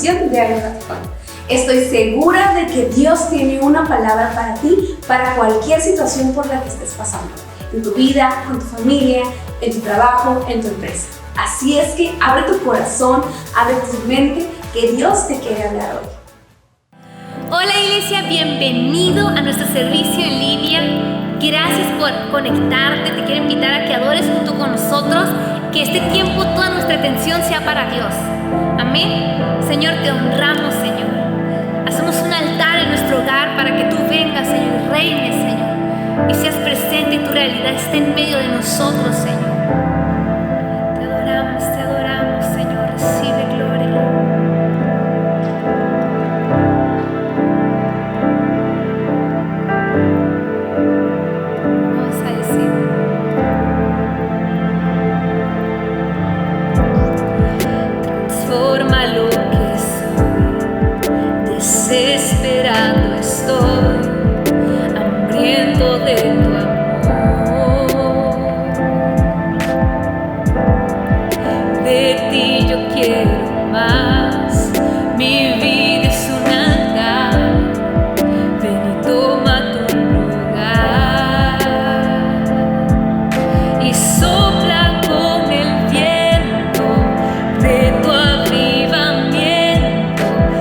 transmisión de Diario Ratón. Estoy segura de que Dios tiene una palabra para ti, para cualquier situación por la que estés pasando, en tu vida, con tu familia, en tu trabajo, en tu empresa. Así es que abre tu corazón, abre tu mente, que Dios te quiere hablar hoy. Hola iglesia, bienvenido a nuestro servicio en línea. Gracias por conectarte. Te quiero invitar a que adores junto con nosotros, que este tiempo toda nuestra atención sea para Dios. Amén. Señor, te honramos, Señor. Hacemos un altar en nuestro hogar para que tú vengas, Señor, y reines, Señor, y seas presente y tu realidad esté en medio de nosotros, Señor. Te adoramos, Señor. Recibe gloria. Transforma lo que soy, desesperado estoy, hambriento de tu amor. De ti yo quiero más, mi vida es un altar, ven y toma tu lugar y sopla con el viento de tu avivamiento,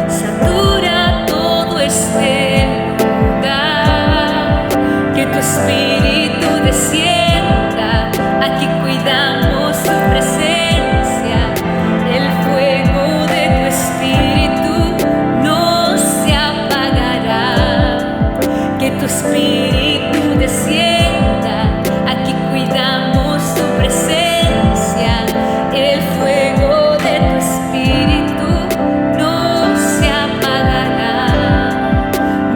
satura todo este lugar, que tu espíritu descienda, aquí cuidamos su presencia, el fuego de tu espíritu no se apagará, que tu espíritu descienda, aquí cuidamos su presencia, el fuego de tu espíritu no se apagará,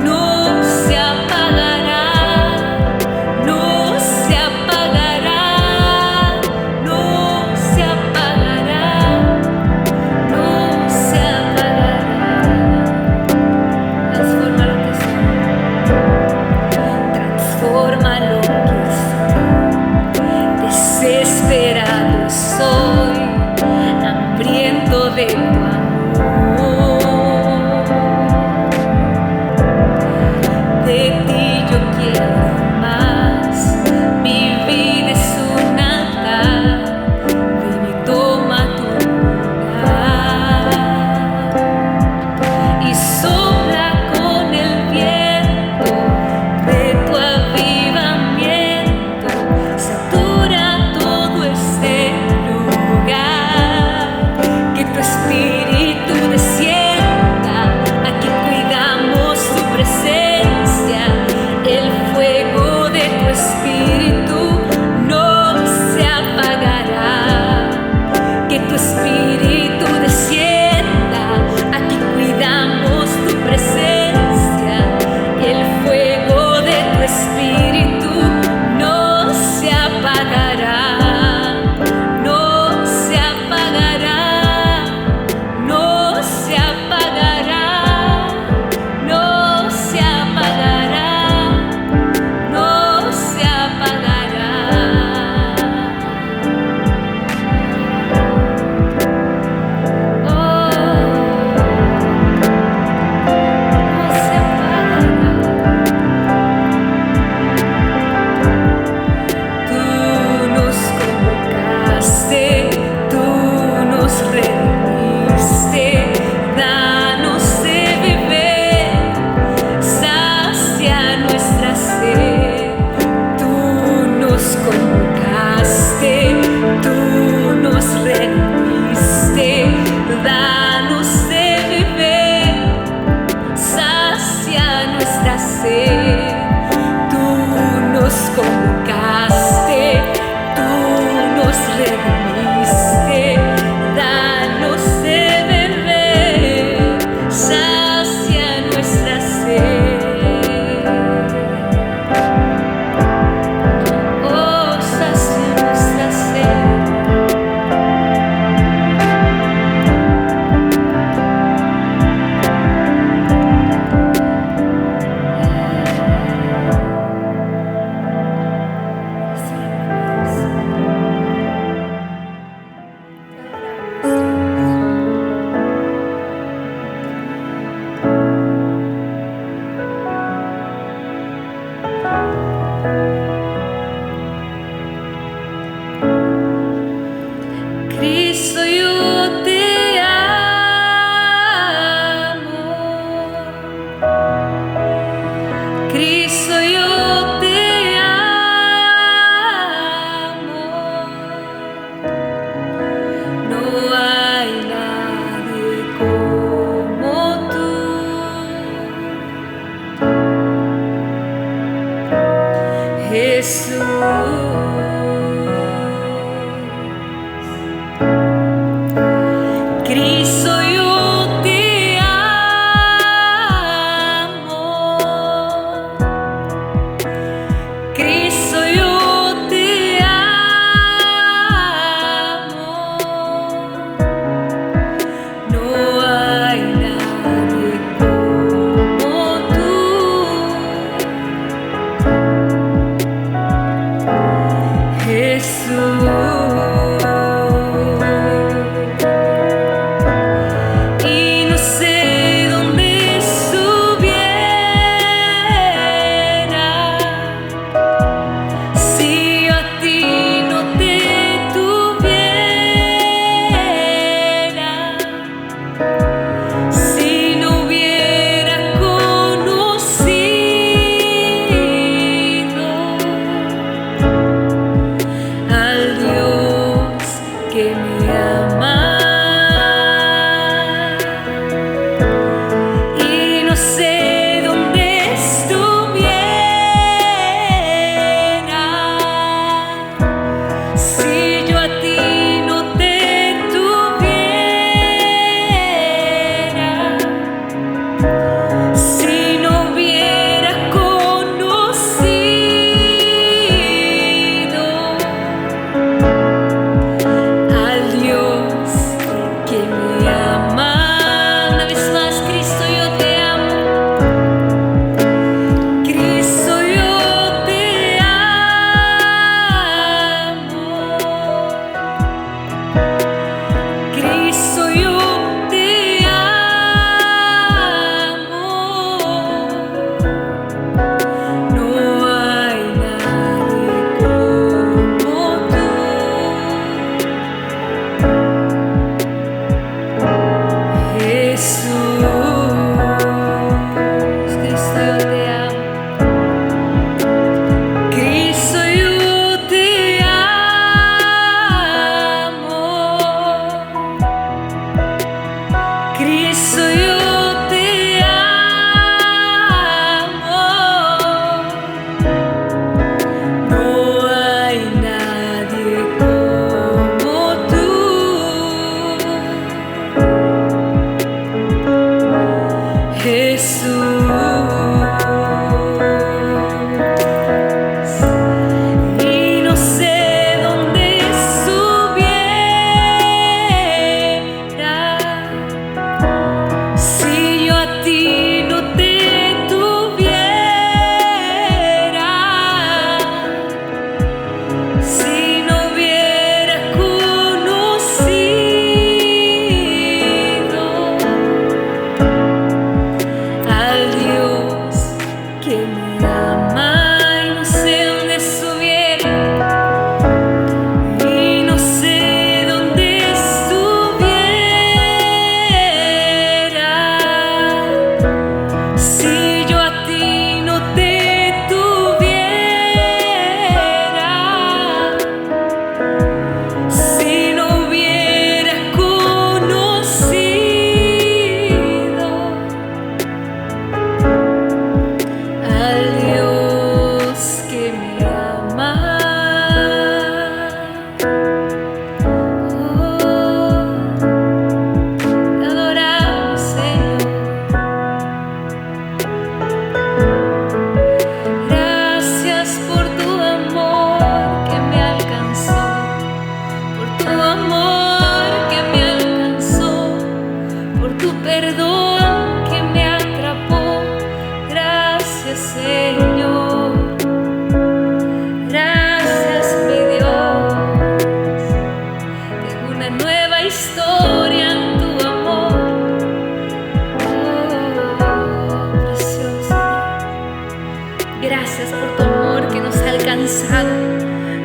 no se apagará, no se apagará, no se apagará, no se apagará. Transforma lo que soy, transforma lo que soy, desesperado soy, hambriento de tu amor. De ti yo quiero más, mi vida es un altar, ven y toma tu lugar y sopla con el viento de tu avivamiento, satura todo este lugar, que tu espíritu descienda,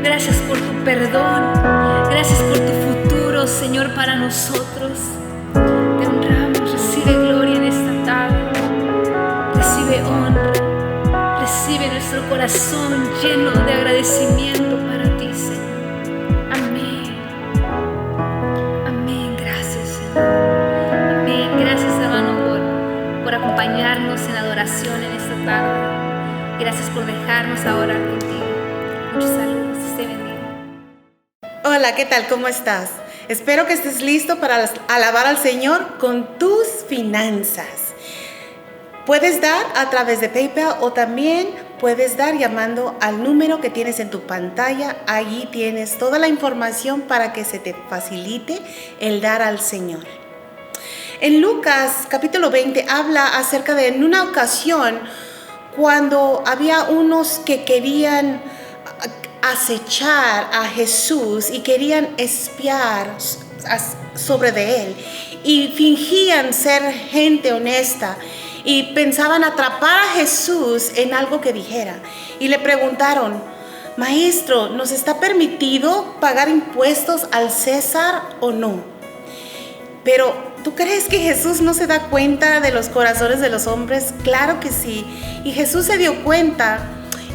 Gracias por tu perdón. Gracias por tu futuro, Señor, para nosotros. Te honramos. Recibe gloria en esta tarde. Recibe honra. Recibe nuestro corazón lleno de agradecimiento para ti, Señor. Amén. Amén. Gracias, Señor. Amén. Gracias, hermano, por acompañarnos en adoración en esta tarde. Gracias por dejarnos ahora contigo. Muchos saludos. Te bendiga. Hola, ¿qué tal? ¿Cómo estás? Espero que estés listo para alabar al Señor con tus finanzas. Puedes dar a través de PayPal o también puedes dar llamando al número que tienes en tu pantalla. Allí tienes toda la información para que se te facilite el dar al Señor. En Lucas capítulo 20 habla acerca de en una ocasión cuando había unos que querían acechar a Jesús y querían espiar sobre de él y fingían ser gente honesta y pensaban atrapar a Jesús en algo que dijera y le preguntaron: Maestro, ¿nos está permitido pagar impuestos al César o no? Pero ¿tú crees que Jesús no se da cuenta de los corazones de los hombres? Claro que sí. Y Jesús se dio cuenta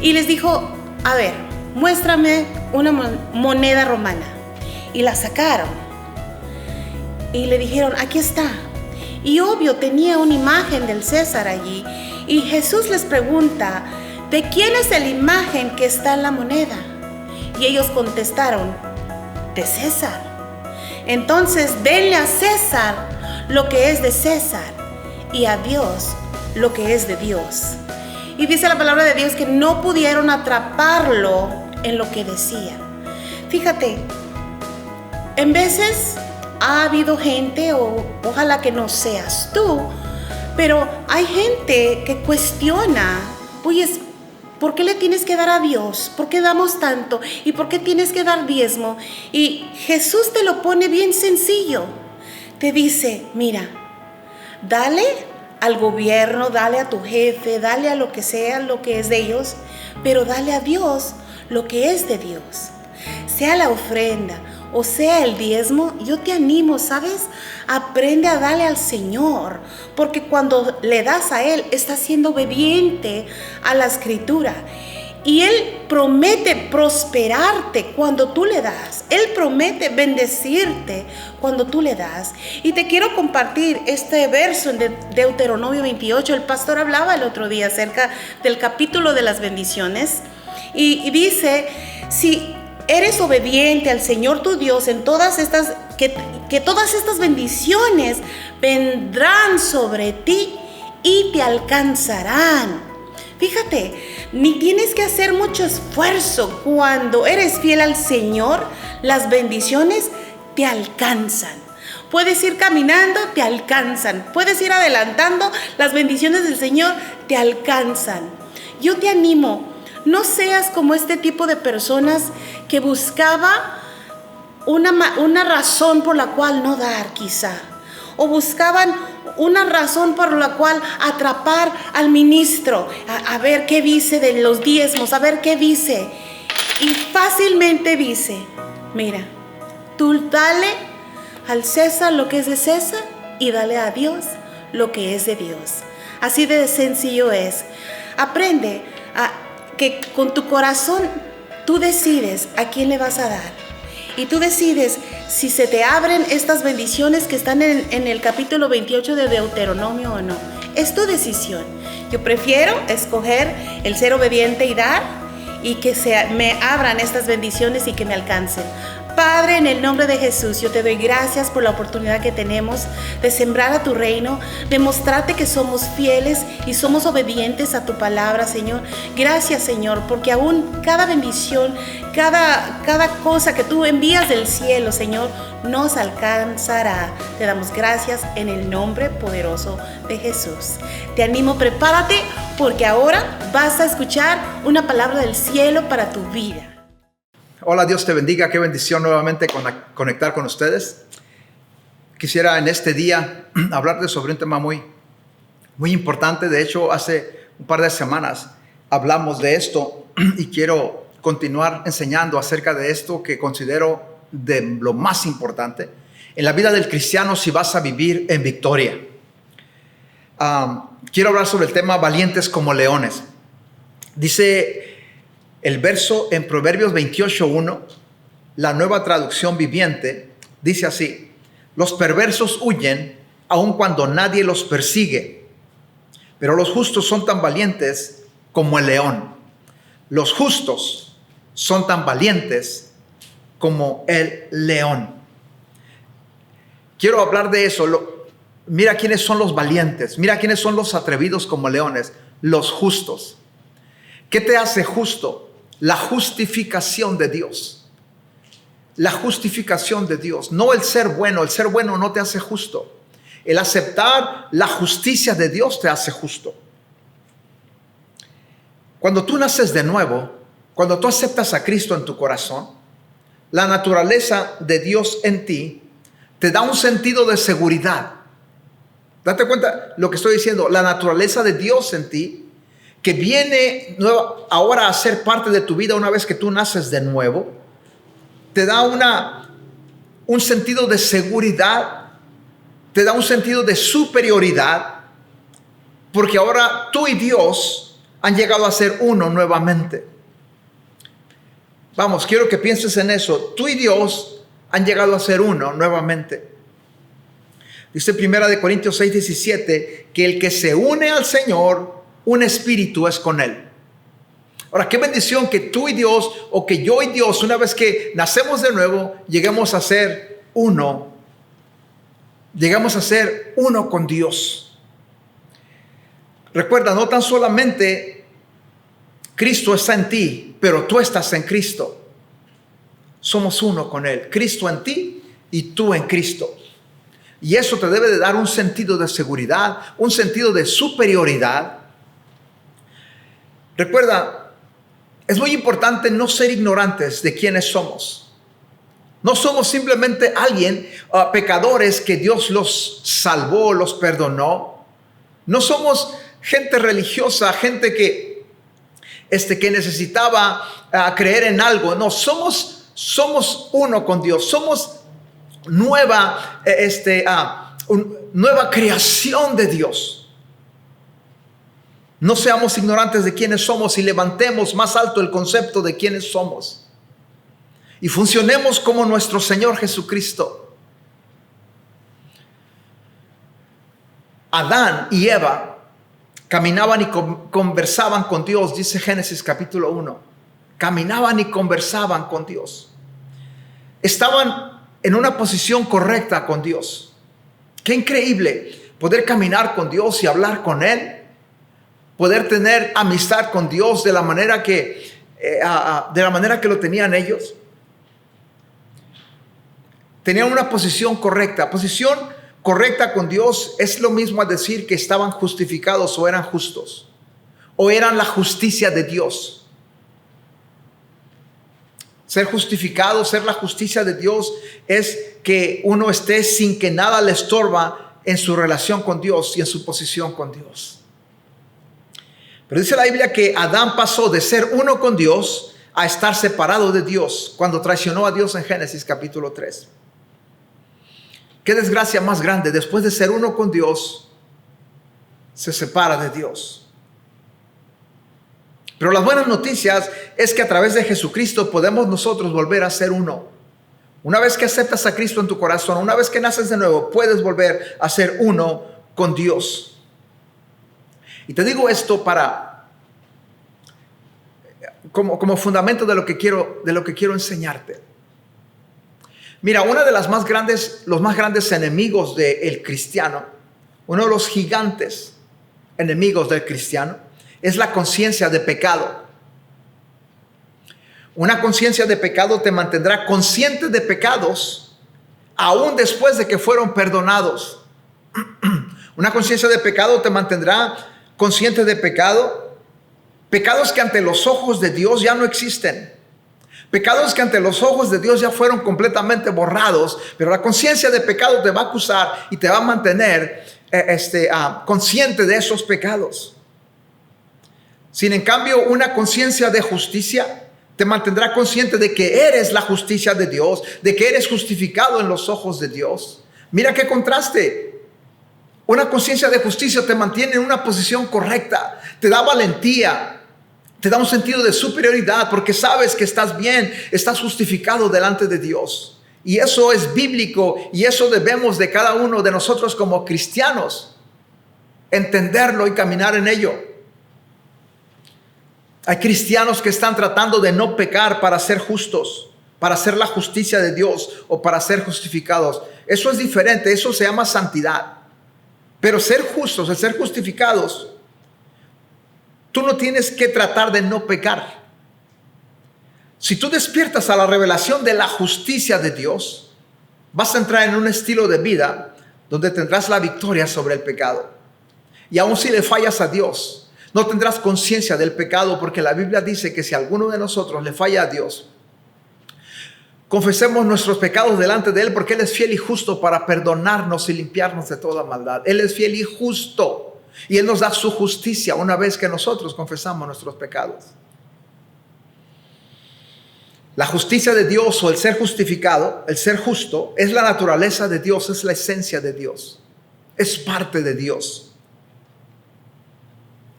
y les dijo: a ver, muéstrame una moneda romana. Y la sacaron. Y le dijeron: aquí está. Y obvio tenía una imagen del César allí. Y Jesús les pregunta: ¿de quién es la imagen que está en la moneda? Y ellos contestaron: de César. Entonces denle a César lo que es de César y a Dios lo que es de Dios. Y dice la palabra de Dios que no pudieron atraparlo en lo que decía. Fíjate, en veces ha habido gente, o ojalá que no seas tú, pero hay gente que cuestiona: oye, ¿por qué le tienes que dar a Dios? ¿Por qué damos tanto? ¿Y por qué tienes que dar diezmo? Y Jesús te lo pone bien sencillo. Te dice: mira, dale al gobierno, dale a tu jefe, dale a lo que sea, lo que es de ellos, pero dale a Dios lo que es de Dios. Sea la ofrenda o sea el diezmo, yo te animo, ¿sabes? Aprende a darle al Señor, porque cuando le das a Él, estás siendo obediente a la Escritura. Y Él promete prosperarte cuando tú le das. Él promete bendecirte cuando tú le das. Y te quiero compartir este verso en Deuteronomio 28. El pastor hablaba el otro día acerca del capítulo de las bendiciones. Y dice, si eres obediente al Señor tu Dios en todas estas, que todas estas bendiciones vendrán sobre ti y te alcanzarán. Fíjate, ni tienes que hacer mucho esfuerzo. Cuando eres fiel al Señor, las bendiciones te alcanzan. Puedes ir caminando, te alcanzan. Puedes ir adelantando, las bendiciones del Señor te alcanzan. Yo te animo, no seas como este tipo de personas que buscaba una razón por la cual no dar, quizá. O buscaban una razón por la cual atrapar al ministro, a ver qué dice de los diezmos, a ver qué dice. Y fácilmente dice, mira, tú dale al César lo que es de César y dale a Dios lo que es de Dios. Así de sencillo es. Aprende que con tu corazón tú decides a quién le vas a dar. Y tú decides si se te abren estas bendiciones que están en el capítulo 28 de Deuteronomio o no. Es tu decisión. Yo prefiero escoger el ser obediente y dar, y que me abran estas bendiciones y que me alcancen. Padre, en el nombre de Jesús, yo te doy gracias por la oportunidad que tenemos de sembrar a tu reino, de mostrarte que somos fieles y somos obedientes a tu palabra, Señor. Gracias, Señor, porque aún cada bendición, cada cosa que tú envías del cielo, Señor, nos alcanzará. Te damos gracias en el nombre poderoso de Jesús. Te animo, prepárate, porque ahora vas a escuchar una palabra del cielo para tu vida. Hola, Dios te bendiga. Qué bendición nuevamente conectar con ustedes. Quisiera en este día hablarte sobre un tema muy importante. De hecho, hace un par de semanas hablamos de esto y quiero continuar enseñando acerca de esto que considero de lo más importante en la vida del cristiano si vas a vivir en victoria. Quiero hablar sobre el tema valientes como leones. Dice el verso en Proverbios 28:1, la Nueva Traducción Viviente, dice así: los perversos huyen aun cuando nadie los persigue, pero los justos son tan valientes como el león. Los justos son tan valientes como el león. Quiero hablar de eso. Mira quiénes son los valientes, mira quiénes son los atrevidos como leones, los justos. ¿Qué te hace justo? La justificación de Dios. La justificación de Dios. No el ser bueno. El ser bueno no te hace justo. El aceptar la justicia de Dios te hace justo. Cuando tú naces de nuevo, cuando tú aceptas a Cristo en tu corazón, la naturaleza de Dios en ti te da un sentido de seguridad. Date cuenta lo que estoy diciendo. La naturaleza de Dios en ti, que viene ahora a ser parte de tu vida una vez que tú naces de nuevo, te da un sentido de seguridad, te da un sentido de superioridad, porque ahora tú y Dios han llegado a ser uno nuevamente. Vamos, quiero que pienses en eso. Tú y Dios han llegado a ser uno nuevamente. Dice 1 Corintios 6:17 que el que se une al Señor, un espíritu es con Él. Ahora, qué bendición que tú y Dios, o que yo y Dios, una vez que nacemos de nuevo, lleguemos a ser uno. Llegamos a ser uno con Dios. Recuerda, no tan solamente Cristo está en ti, pero tú estás en Cristo. Somos uno con Él. Cristo en ti y tú en Cristo. Y eso te debe de dar un sentido de seguridad, un sentido de superioridad. Recuerda, es muy importante no ser ignorantes de quiénes somos. No somos simplemente pecadores que Dios los salvó, los perdonó. No somos gente religiosa, gente que necesitaba creer en algo. No, somos Somos uno con Dios. Somos nueva creación de Dios. No seamos ignorantes de quiénes somos y levantemos más alto el concepto de quiénes somos. Y funcionemos como nuestro Señor Jesucristo. Adán y Eva caminaban y conversaban con Dios, dice Génesis capítulo 1. Caminaban y conversaban con Dios. Estaban en una posición correcta con Dios. Qué increíble poder caminar con Dios y hablar con Él. Poder tener amistad con Dios de la manera que lo tenían ellos. Tenían una posición correcta. Posición correcta con Dios es lo mismo a decir que estaban justificados o eran justos. O eran la justicia de Dios. Ser justificado, ser la justicia de Dios es que uno esté sin que nada le estorba en su relación con Dios y en su posición con Dios. Pero dice la Biblia que Adán pasó de ser uno con Dios a estar separado de Dios cuando traicionó a Dios en Génesis capítulo 3. Qué desgracia más grande, después de ser uno con Dios, se separa de Dios. Pero las buenas noticias es que a través de Jesucristo podemos nosotros volver a ser uno. Una vez que aceptas a Cristo en tu corazón, una vez que naces de nuevo, puedes volver a ser uno con Dios. Y te digo esto como fundamento de lo que quiero enseñarte. Mira, uno de los más grandes enemigos del cristiano, uno de los gigantes enemigos del cristiano, es la conciencia de pecado. Una conciencia de pecado te mantendrá consciente de pecados aún después de que fueron perdonados. Una conciencia de pecado te mantendrá consciente de pecados que ante los ojos de Dios ya no existen. Pecados que ante los ojos de Dios ya fueron completamente borrados, pero la conciencia de pecado te va a acusar y te va a mantener consciente de esos pecados. Sin en cambio, una conciencia de justicia te mantendrá consciente de que eres la justicia de Dios, de que eres justificado en los ojos de Dios. Mira qué contraste. Una conciencia de justicia te mantiene en una posición correcta, te da valentía, te da un sentido de superioridad porque sabes que estás bien, estás justificado delante de Dios. Y eso es bíblico y eso debemos de cada uno de nosotros como cristianos entenderlo y caminar en ello. Hay cristianos que están tratando de no pecar para ser justos, para ser la justicia de Dios o para ser justificados. Eso es diferente, eso se llama santidad. Pero ser justos, el ser justificados, tú no tienes que tratar de no pecar. Si tú despiertas a la revelación de la justicia de Dios, vas a entrar en un estilo de vida donde tendrás la victoria sobre el pecado. Y aun si le fallas a Dios, no tendrás conciencia del pecado, porque la Biblia dice que si alguno de nosotros le falla a Dios, confesemos nuestros pecados delante de Él, porque Él es fiel y justo para perdonarnos y limpiarnos de toda maldad. Él es fiel y justo y Él nos da su justicia una vez que nosotros confesamos nuestros pecados. La justicia de Dios o el ser justificado, el ser justo, es la naturaleza de Dios, es la esencia de Dios, es parte de Dios.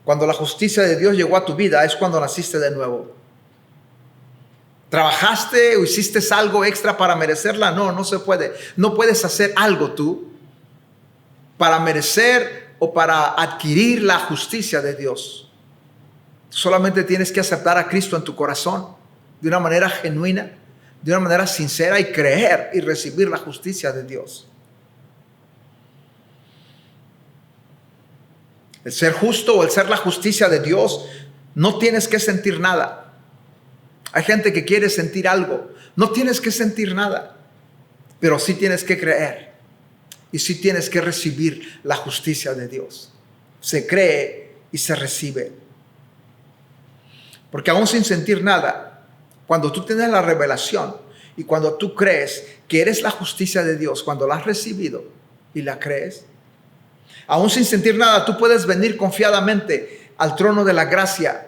Cuando la justicia de Dios llegó a tu vida es cuando naciste de nuevo. ¿Trabajaste o hiciste algo extra para merecerla? No, no se puede. No puedes hacer algo tú para merecer o para adquirir la justicia de Dios. Solamente tienes que aceptar a Cristo en tu corazón de una manera genuina, de una manera sincera y creer y recibir la justicia de Dios. El ser justo o el ser la justicia de Dios, no tienes que sentir nada. Hay gente que quiere sentir algo. No tienes que sentir nada, pero sí tienes que creer y sí tienes que recibir la justicia de Dios. Se cree y se recibe. Porque aún sin sentir nada, cuando tú tienes la revelación y cuando tú crees que eres la justicia de Dios, cuando la has recibido y la crees, aún sin sentir nada, tú puedes venir confiadamente al trono de la gracia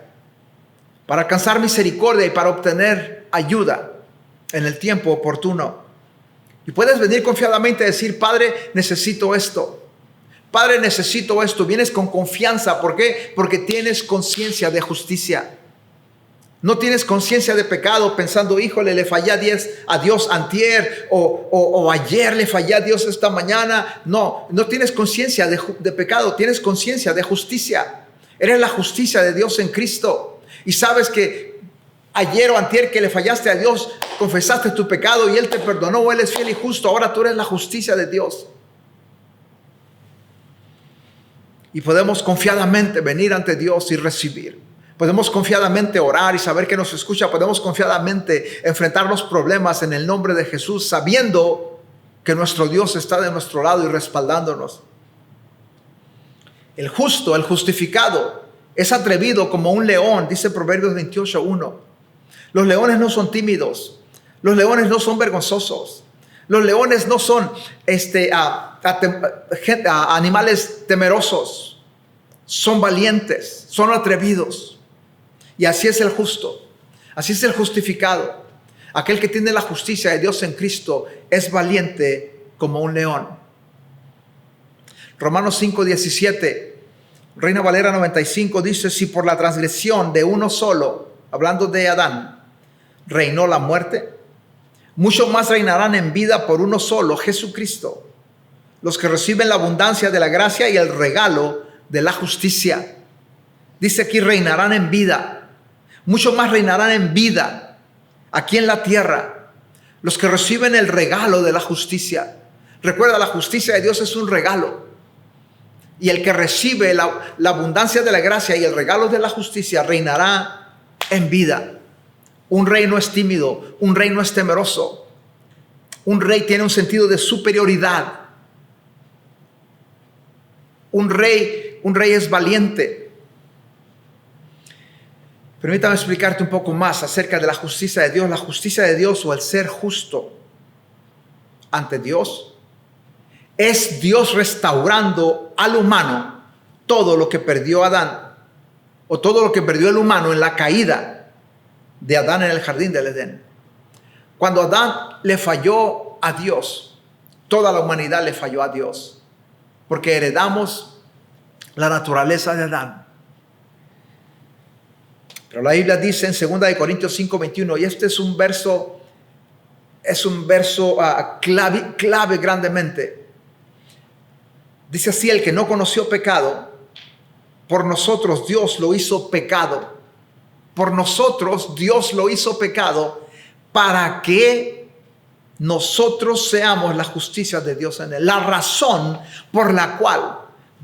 para alcanzar misericordia y para obtener ayuda en el tiempo oportuno. Y puedes venir confiadamente a decir: Padre, necesito esto. Padre, necesito esto. Vienes con confianza. ¿Por qué? Porque tienes conciencia de justicia. No tienes conciencia de pecado pensando: híjole, le fallé a Dios antier o ayer le fallé a Dios esta mañana. No tienes conciencia de pecado, tienes conciencia de justicia. Eres la justicia de Dios en Cristo. Y sabes que ayer o antier que le fallaste a Dios, confesaste tu pecado y Él te perdonó. Él es fiel y justo. Ahora tú eres la justicia de Dios. Y podemos confiadamente venir ante Dios y recibir. Podemos confiadamente orar y saber que nos escucha. Podemos confiadamente enfrentar los problemas en el nombre de Jesús, sabiendo que nuestro Dios está de nuestro lado y respaldándonos. El justo, el justificado, es atrevido como un león, dice Proverbios 28:1. Los leones no son tímidos. Los leones no son vergonzosos. Los leones no son animales temerosos. Son valientes, son atrevidos. Y así es el justo, así es el justificado. Aquel que tiene la justicia de Dios en Cristo es valiente como un león. Romanos 5:17, Reina Valera 95 dice: si por la transgresión de uno solo, hablando de Adán, reinó la muerte, mucho más reinarán en vida por uno solo, Jesucristo, los que reciben la abundancia de la gracia y el regalo de la justicia. Dice aquí: reinarán en vida. Mucho más reinarán en vida aquí en la tierra los que reciben el regalo de la justicia. Recuerda, la justicia de Dios es un regalo. Y el que recibe la abundancia de la gracia y el regalo de la justicia reinará en vida. Un rey no es tímido, un rey no es temeroso. Un rey tiene un sentido de superioridad. Un rey es valiente. Permítame explicarte un poco más acerca de la justicia de Dios. La justicia de Dios, o el ser justo ante Dios, es Dios restaurando al humano todo lo que perdió Adán, o todo lo que perdió el humano en la caída de Adán en el jardín del Edén. Cuando Adán le falló a Dios, toda la humanidad le falló a Dios, porque heredamos la naturaleza de Adán. Pero la Biblia dice en 2 Corintios 5:21, y este es un verso clave grandemente. Dice así: el que no conoció pecado, por nosotros Dios lo hizo pecado. Por nosotros Dios lo hizo pecado para que nosotros seamos la justicia de Dios en él. La razón por la cual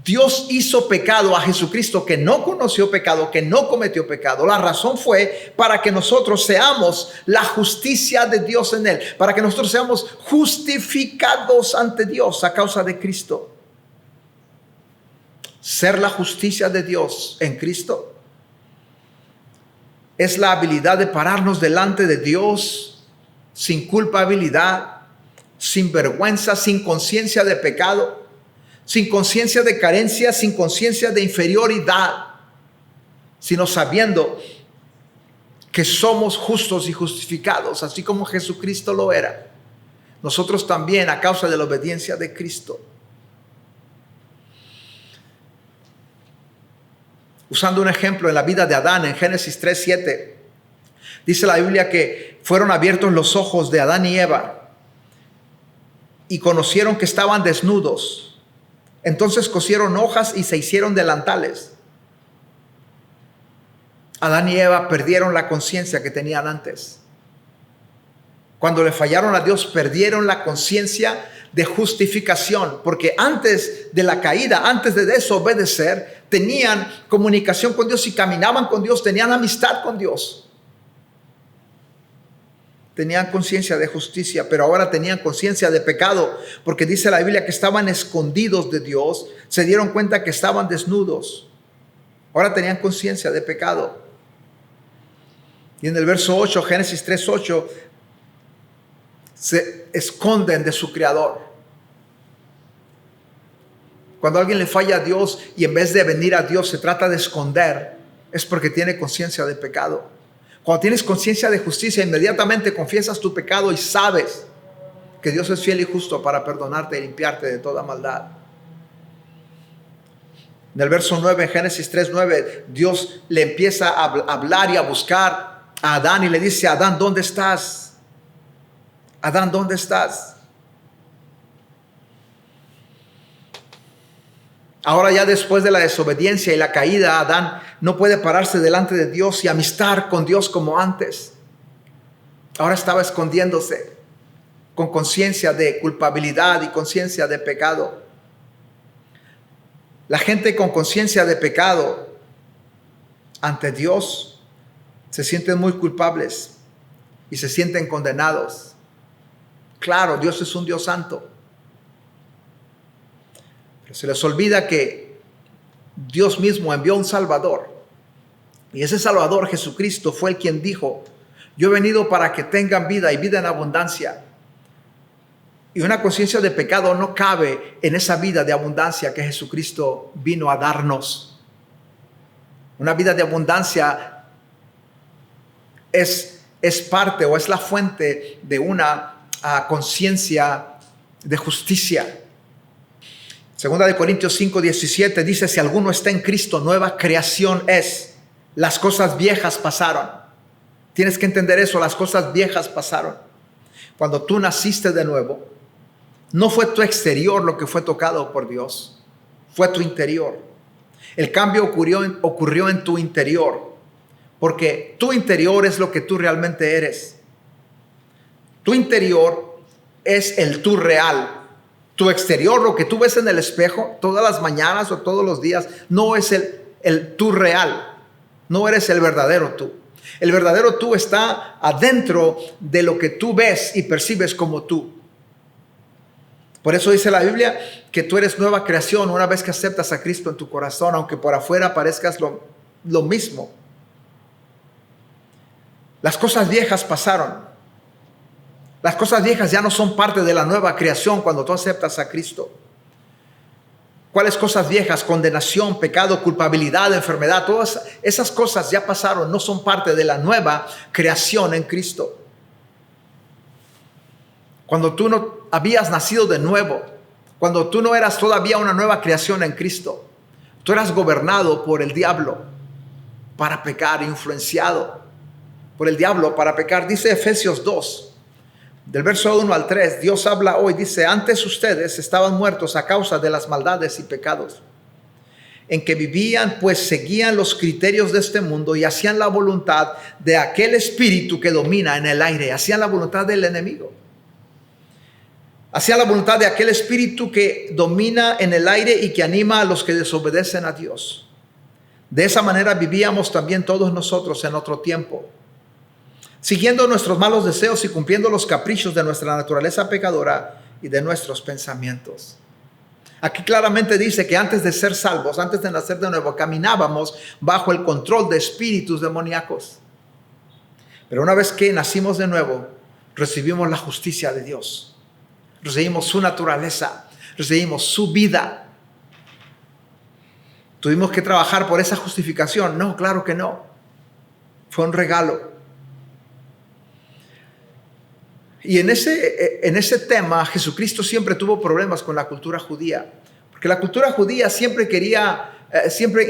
Dios hizo pecado a Jesucristo, que no conoció pecado, que no cometió pecado. La razón fue para que nosotros seamos la justicia de Dios en él, para que nosotros seamos justificados ante Dios a causa de Cristo. Ser la justicia de Dios en Cristo es la habilidad de pararnos delante de Dios sin culpabilidad, sin vergüenza, sin conciencia de pecado, sin conciencia de carencia, sin conciencia de inferioridad, sino sabiendo que somos justos y justificados, así como Jesucristo lo era. Nosotros también, a causa de la obediencia de Cristo. Usando un ejemplo en la vida de Adán, en Génesis 3:7, dice la Biblia que fueron abiertos los ojos de Adán y Eva y conocieron que estaban desnudos. Entonces cosieron hojas y se hicieron delantales. Adán y Eva perdieron la conciencia que tenían antes. Cuando le fallaron a Dios, perdieron la conciencia de justificación, porque antes de la caída, antes de desobedecer, tenían comunicación con Dios y caminaban con Dios, tenían amistad con Dios. Tenían conciencia de justicia, pero ahora tenían conciencia de pecado, porque dice la Biblia que estaban escondidos de Dios, se dieron cuenta que estaban desnudos. Ahora tenían conciencia de pecado. Y en el verso 8, Génesis 3:8, se esconden de su Creador. Cuando alguien le falla a Dios y en vez de venir a Dios se trata de esconder, es porque tiene conciencia de pecado. Cuando tienes conciencia de justicia, inmediatamente confiesas tu pecado y sabes que Dios es fiel y justo para perdonarte y limpiarte de toda maldad. En el verso 9, en Génesis 3:9, Dios le empieza a hablar y a buscar a Adán y le dice: Adán, ¿dónde estás? Adán, ¿dónde estás? Ahora, ya después de la desobediencia y la caída, Adán no puede pararse delante de Dios y amistar con Dios como antes. Ahora estaba escondiéndose con conciencia de culpabilidad y conciencia de pecado. La gente con conciencia de pecado ante Dios se sienten muy culpables y se sienten condenados. Claro, Dios es un Dios santo. Pero se les olvida que Dios mismo envió un Salvador. Y ese Salvador, Jesucristo, fue el quien dijo: yo he venido para que tengan vida y vida en abundancia. Y una conciencia de pecado no cabe en esa vida de abundancia que Jesucristo vino a darnos. Una vida de abundancia es parte o es la fuente de una conciencia de justicia. Segunda de Corintios 5:17 dice: si alguno está en Cristo, nueva creación es. Las cosas viejas pasaron. Tienes que entender eso, las cosas viejas pasaron. Cuando tú naciste de nuevo, no fue tu exterior lo que fue tocado por Dios, fue tu interior. El cambio ocurrió en tu interior, porque tu interior es lo que tú realmente eres. Tu interior es el tú real. Tu exterior, lo que tú ves en el espejo todas las mañanas o todos los días, no es el tú real. No eres el verdadero tú. El verdadero tú está adentro de lo que tú ves y percibes como tú. Por eso dice la Biblia que tú eres nueva creación una vez que aceptas a Cristo en tu corazón, aunque por afuera parezcas lo mismo. Las cosas viejas pasaron. Las cosas viejas ya no son parte de la nueva creación cuando tú aceptas a Cristo. ¿Cuáles cosas viejas? Condenación, pecado, culpabilidad, enfermedad. Todas esas cosas ya pasaron, no son parte de la nueva creación en Cristo. Cuando tú no habías nacido de nuevo, cuando tú no eras todavía una nueva creación en Cristo, tú eras gobernado por el diablo para pecar, influenciado por el diablo para pecar. Dice Efesios 2. Del verso 1 al 3, Dios habla hoy, dice: antes ustedes estaban muertos a causa de las maldades y pecados en que vivían, pues seguían los criterios de este mundo y hacían la voluntad de aquel espíritu que domina en el aire, hacían la voluntad del enemigo. Hacían la voluntad de aquel espíritu que domina en el aire y que anima a los que desobedecen a Dios. De esa manera vivíamos también todos nosotros en otro tiempo, siguiendo nuestros malos deseos y cumpliendo los caprichos de nuestra naturaleza pecadora y de nuestros pensamientos. Aquí claramente dice que antes de ser salvos, antes de nacer de nuevo, caminábamos bajo el control de espíritus demoníacos. Pero una vez que nacimos de nuevo, recibimos la justicia de Dios. Recibimos su naturaleza, recibimos su vida. ¿Tuvimos que trabajar por esa justificación? No, claro que no. Fue un regalo. Y en ese tema, Jesucristo siempre tuvo problemas con la cultura judía. Porque la cultura judía siempre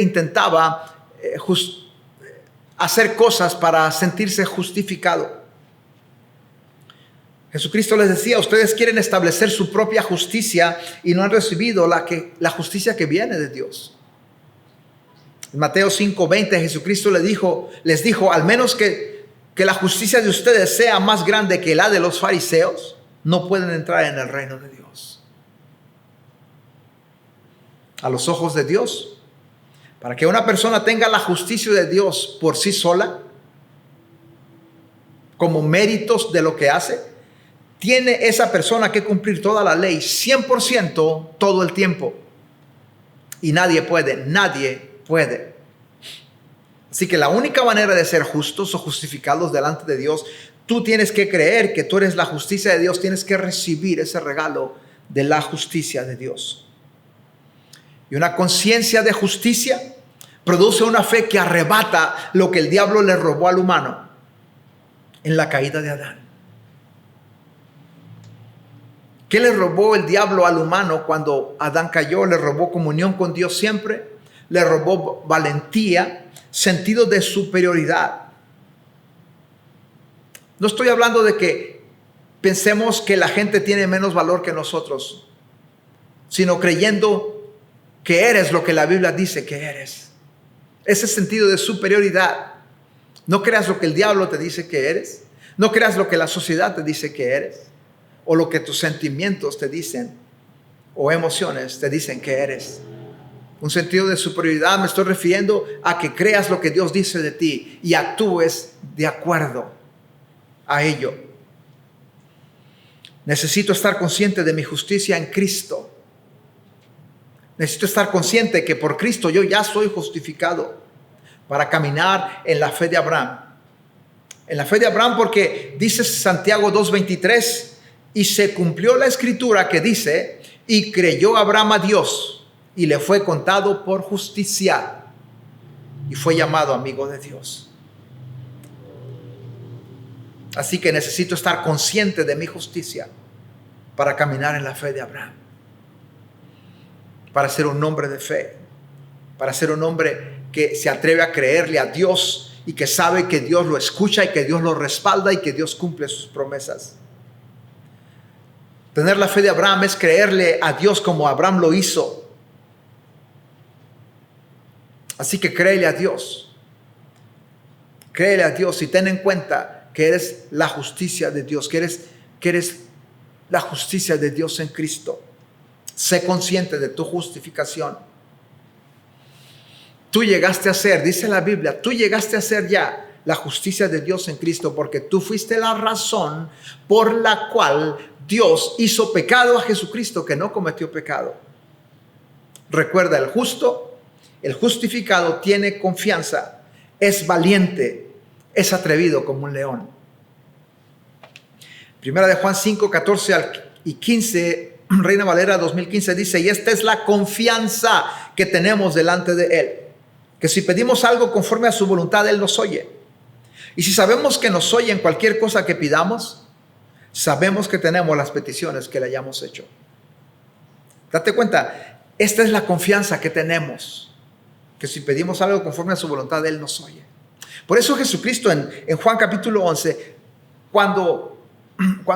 intentaba hacer cosas para sentirse justificado. Jesucristo les decía: ustedes quieren establecer su propia justicia y no han recibido la justicia que viene de Dios. En Mateo 5:20, Jesucristo les dijo: al menos que la justicia de ustedes sea más grande que la de los fariseos, no pueden entrar en el reino de Dios. A los ojos de Dios, para que una persona tenga la justicia de Dios por sí sola, como méritos de lo que hace, tiene esa persona que cumplir toda la ley 100% todo el tiempo. Y nadie puede. Así que la única manera de ser justos o justificados delante de Dios, tú tienes que creer que tú eres la justicia de Dios, tienes que recibir ese regalo de la justicia de Dios. Y una conciencia de justicia produce una fe que arrebata lo que el diablo le robó al humano. en la caída de Adán. ¿Qué le robó el diablo al humano cuando Adán cayó? Le robó comunión con Dios siempre, le robó valentía, sentido de superioridad. No estoy hablando de que pensemos que la gente tiene menos valor que nosotros, sino creyendo que eres lo que la Biblia dice que eres. Ese sentido de superioridad. No creas lo que el diablo te dice que eres. No creas lo que la sociedad te dice que eres. O lo que tus sentimientos te dicen. O emociones te dicen que eres. Un sentido de superioridad me estoy refiriendo a que creas lo que Dios dice de ti y actúes de acuerdo a ello. Necesito estar consciente de mi justicia en Cristo. Necesito estar consciente que por Cristo yo ya soy justificado para caminar en la fe de Abraham. En la fe de Abraham, porque dice Santiago 2:23, y se cumplió la escritura que dice, y creyó Abraham a Dios y le fue contado por justicia y fue llamado amigo de Dios. Así que necesito estar consciente de mi justicia para caminar en la fe de Abraham, para ser un hombre de fe, para ser un hombre que se atreve a creerle a Dios y que sabe que Dios lo escucha y que Dios lo respalda y que Dios cumple sus promesas. Tener la fe de Abraham es creerle a Dios como Abraham lo hizo. Así que créele a Dios. Créele a Dios y ten en cuenta que eres la justicia de Dios, que eres la justicia de Dios en Cristo. Sé consciente de tu justificación. Tú llegaste a ser, dice la Biblia, tú llegaste a ser ya la justicia de Dios en Cristo, porque tú fuiste la razón por la cual Dios hizo pecado a Jesucristo, que no cometió pecado. Recuerda, el justo, el justificado tiene confianza, es valiente, es atrevido como un león. Primera de Juan 5, 14 y 15, Reina Valera 2015 dice, y esta es la confianza que tenemos delante de Él, que si pedimos algo conforme a su voluntad, Él nos oye. Y si sabemos que nos oye en cualquier cosa que pidamos, sabemos que tenemos las peticiones que le hayamos hecho. Date cuenta, esta es la confianza que tenemos, que si pedimos algo conforme a su voluntad, Él nos oye. Por eso Jesucristo en Juan capítulo 11, cuando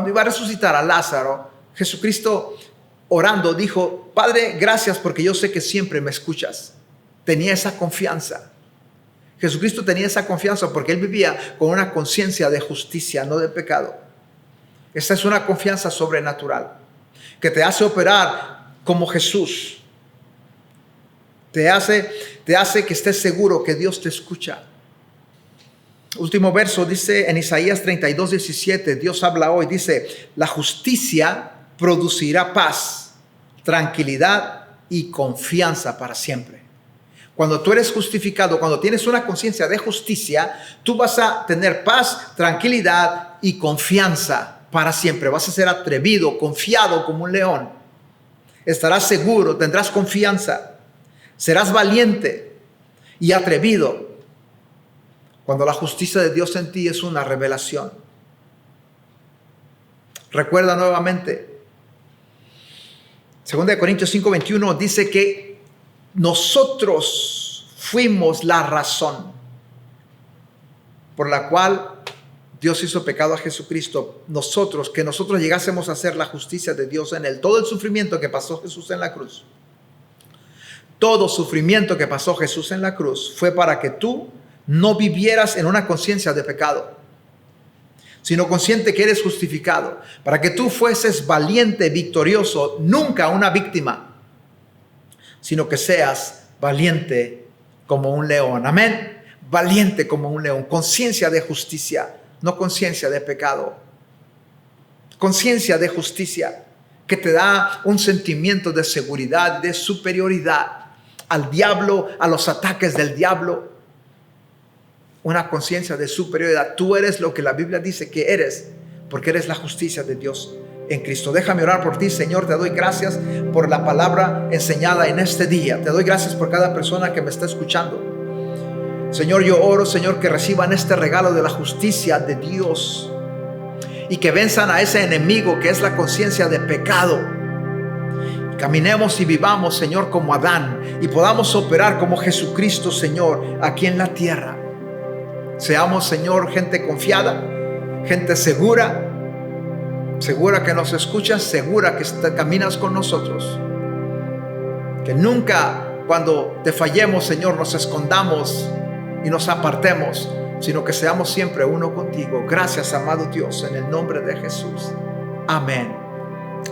iba a resucitar a Lázaro, Jesucristo orando dijo, Padre, gracias porque yo sé que siempre me escuchas. Tenía esa confianza. Jesucristo tenía esa confianza porque Él vivía con una conciencia de justicia, no de pecado. Esta es una confianza sobrenatural que te hace operar como Jesús. Te hace que estés seguro que Dios te escucha. Último verso dice en Isaías 32:17, Dios habla hoy, dice, la justicia producirá paz, tranquilidad y confianza para siempre. Cuando tú eres justificado, cuando tienes una conciencia de justicia, tú vas a tener paz, tranquilidad y confianza para siempre. Vas a ser atrevido, confiado como un león. Estarás seguro, tendrás confianza. Serás valiente y atrevido cuando la justicia de Dios en ti es una revelación. Recuerda nuevamente, 2 Corintios 5:21 dice que nosotros fuimos la razón por la cual Dios hizo pecado a Jesucristo. Nosotros llegásemos a ser la justicia de Dios en Él. Todo el sufrimiento que pasó Jesús en la cruz, todo sufrimiento que pasó Jesús en la cruz fue para que tú no vivieras en una conciencia de pecado, sino consciente que eres justificado, para que tú fueses valiente, victorioso, nunca una víctima, sino que seas valiente como un león. Amén. Valiente como un león. Conciencia de justicia, no conciencia de pecado. Conciencia de justicia que te da un sentimiento de seguridad, de superioridad al diablo, a los ataques del diablo. Una conciencia de superioridad. Tú eres lo que la Biblia dice que eres, porque eres la justicia de Dios en Cristo. Déjame orar por ti, Señor. Te doy gracias por la palabra enseñada en este día. Te doy gracias por cada persona que me está escuchando. Señor, yo oro, Señor, que reciban este regalo de la justicia de Dios y que venzan a ese enemigo que es la conciencia de pecado. Caminemos y vivamos, Señor, como Adán y podamos operar como Jesucristo, Señor, aquí en la tierra. Seamos, Señor, gente confiada, gente segura que nos escuchas, segura que caminas con nosotros. Que nunca cuando te fallemos, Señor, nos escondamos y nos apartemos, sino que seamos siempre uno contigo. Gracias, amado Dios, en el nombre de Jesús. Amén.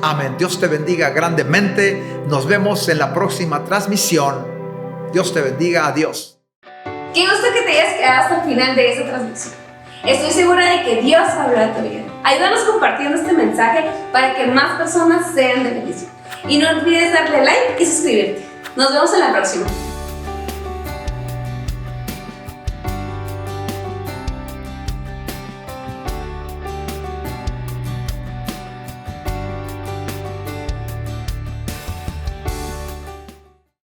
Amén. Dios te bendiga grandemente. Nos vemos en la próxima transmisión. Dios te bendiga. Adiós. Qué gusto que te hayas quedado hasta el final de esta transmisión. Estoy segura de que Dios habló a tu vida. Ayúdanos compartiendo este mensaje para que más personas sean de bendición. Y no olvides darle like y suscribirte. Nos vemos en la próxima.